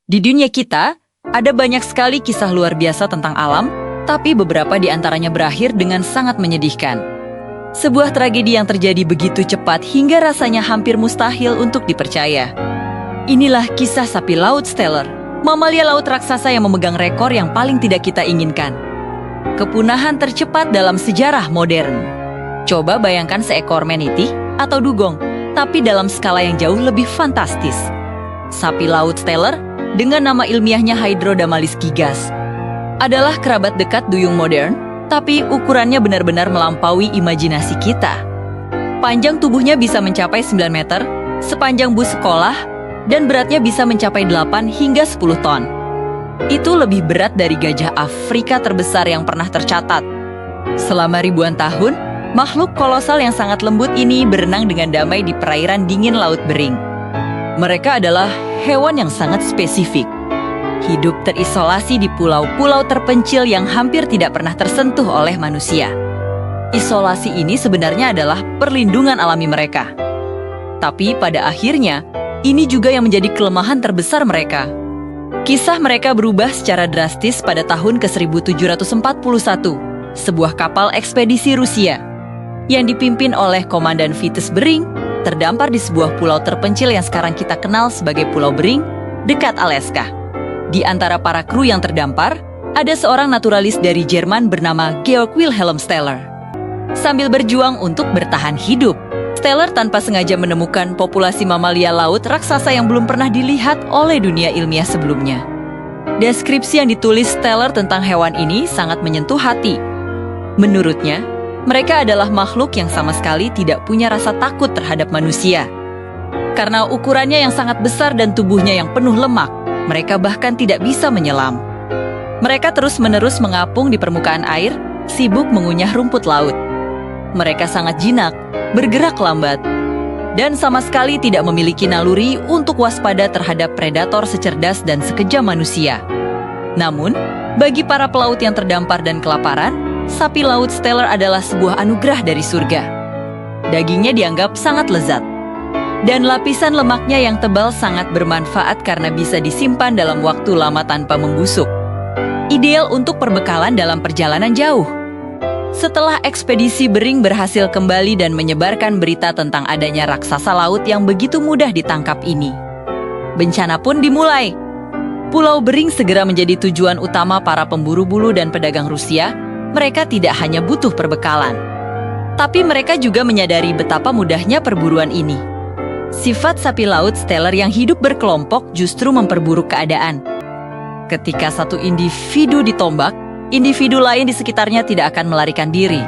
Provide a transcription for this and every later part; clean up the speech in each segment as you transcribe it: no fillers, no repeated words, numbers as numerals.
Di dunia kita, ada banyak sekali kisah luar biasa tentang alam, tapi beberapa di antaranya berakhir dengan sangat menyedihkan. Sebuah tragedi yang terjadi begitu cepat hingga rasanya hampir mustahil untuk dipercaya. Inilah kisah sapi laut Steller, mamalia laut raksasa yang memegang rekor yang paling tidak kita inginkan. Kepunahan tercepat dalam sejarah modern. Coba bayangkan seekor manatee atau dugong, tapi dalam skala yang jauh lebih fantastis. Sapi laut Steller, dengan nama ilmiahnya Hydrodamalis gigas, adalah kerabat dekat duyung modern, tapi ukurannya benar-benar melampaui imajinasi kita. Panjang tubuhnya bisa mencapai 9 meter, sepanjang bus sekolah, dan beratnya bisa mencapai 8 hingga 10 ton. Itu lebih berat dari gajah Afrika terbesar yang pernah tercatat. Selama ribuan tahun, makhluk kolosal yang sangat lembut ini berenang dengan damai di perairan dingin Laut Bering. Mereka adalah hewan yang sangat spesifik. Hidup terisolasi di pulau-pulau terpencil yang hampir tidak pernah tersentuh oleh manusia. Isolasi ini sebenarnya adalah perlindungan alami mereka. Tapi pada akhirnya, ini juga yang menjadi kelemahan terbesar mereka. Kisah mereka berubah secara drastis pada tahun ke-1741. Sebuah kapal ekspedisi Rusia yang dipimpin oleh Komandan Vitus Bering terdampar di sebuah pulau terpencil yang sekarang kita kenal sebagai Pulau Bering, dekat Alaska. Di antara para kru yang terdampar, ada seorang naturalis dari Jerman bernama Georg Wilhelm Steller. Sambil berjuang untuk bertahan hidup, Steller tanpa sengaja menemukan populasi mamalia laut raksasa yang belum pernah dilihat oleh dunia ilmiah sebelumnya. Deskripsi yang ditulis Steller tentang hewan ini sangat menyentuh hati. Menurutnya, mereka adalah makhluk yang sama sekali tidak punya rasa takut terhadap manusia. Karena ukurannya yang sangat besar dan tubuhnya yang penuh lemak, mereka bahkan tidak bisa menyelam. Mereka terus-menerus mengapung di permukaan air, sibuk mengunyah rumput laut. Mereka sangat jinak, bergerak lambat, dan sama sekali tidak memiliki naluri untuk waspada terhadap predator secerdas dan sekejam manusia. Namun, bagi para pelaut yang terdampar dan kelaparan, sapi laut Steller adalah sebuah anugerah dari surga. Dagingnya dianggap sangat lezat, dan lapisan lemaknya yang tebal sangat bermanfaat karena bisa disimpan dalam waktu lama tanpa membusuk. Ideal untuk perbekalan dalam perjalanan jauh. Setelah ekspedisi Bering berhasil kembali dan menyebarkan berita tentang adanya raksasa laut yang begitu mudah ditangkap ini, bencana pun dimulai. Pulau Bering segera menjadi tujuan utama para pemburu bulu dan pedagang Rusia. Mereka tidak hanya butuh perbekalan, tapi mereka juga menyadari betapa mudahnya perburuan ini. Sifat sapi laut Steller yang hidup berkelompok justru memperburuk keadaan. Ketika satu individu ditombak, individu lain di sekitarnya tidak akan melarikan diri.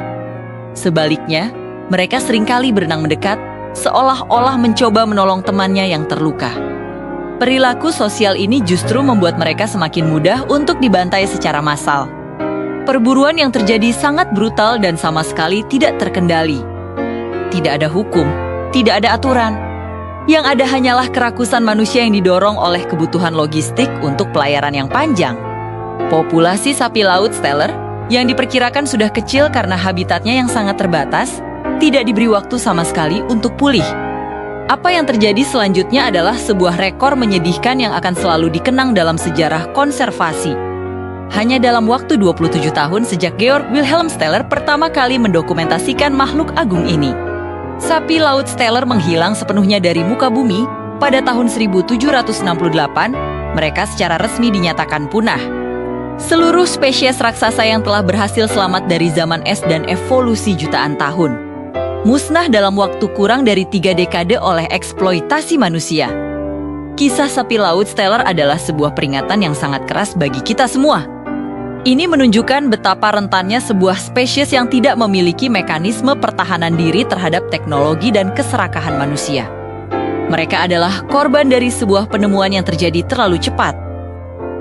Sebaliknya, mereka seringkali berenang mendekat, seolah-olah mencoba menolong temannya yang terluka. Perilaku sosial ini justru membuat mereka semakin mudah untuk dibantai secara massal. Perburuan yang terjadi sangat brutal dan sama sekali tidak terkendali. Tidak ada hukum, tidak ada aturan. Yang ada hanyalah kerakusan manusia yang didorong oleh kebutuhan logistik untuk pelayaran yang panjang. Populasi sapi laut Steller, yang diperkirakan sudah kecil karena habitatnya yang sangat terbatas, tidak diberi waktu sama sekali untuk pulih. Apa yang terjadi selanjutnya adalah sebuah rekor menyedihkan yang akan selalu dikenang dalam sejarah konservasi. Hanya dalam waktu 27 tahun sejak Georg Wilhelm Steller pertama kali mendokumentasikan makhluk agung ini. Sapi laut Steller menghilang sepenuhnya dari muka bumi pada tahun 1768, mereka secara resmi dinyatakan punah. Seluruh spesies raksasa yang telah berhasil selamat dari zaman es dan evolusi jutaan tahun, musnah dalam waktu kurang dari 3 dekade oleh eksploitasi manusia. Kisah sapi laut Steller adalah sebuah peringatan yang sangat keras bagi kita semua. Ini menunjukkan betapa rentannya sebuah spesies yang tidak memiliki mekanisme pertahanan diri terhadap teknologi dan keserakahan manusia. Mereka adalah korban dari sebuah penemuan yang terjadi terlalu cepat.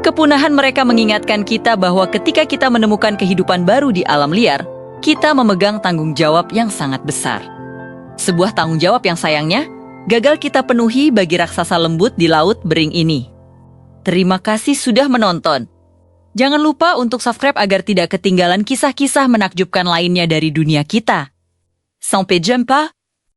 Kepunahan mereka mengingatkan kita bahwa ketika kita menemukan kehidupan baru di alam liar, kita memegang tanggung jawab yang sangat besar. Sebuah tanggung jawab yang sayangnya gagal kita penuhi bagi raksasa lembut di Laut Bering ini. Terima kasih sudah menonton. Jangan lupa untuk subscribe agar tidak ketinggalan kisah-kisah menakjubkan lainnya dari dunia kita. Sampai jumpa!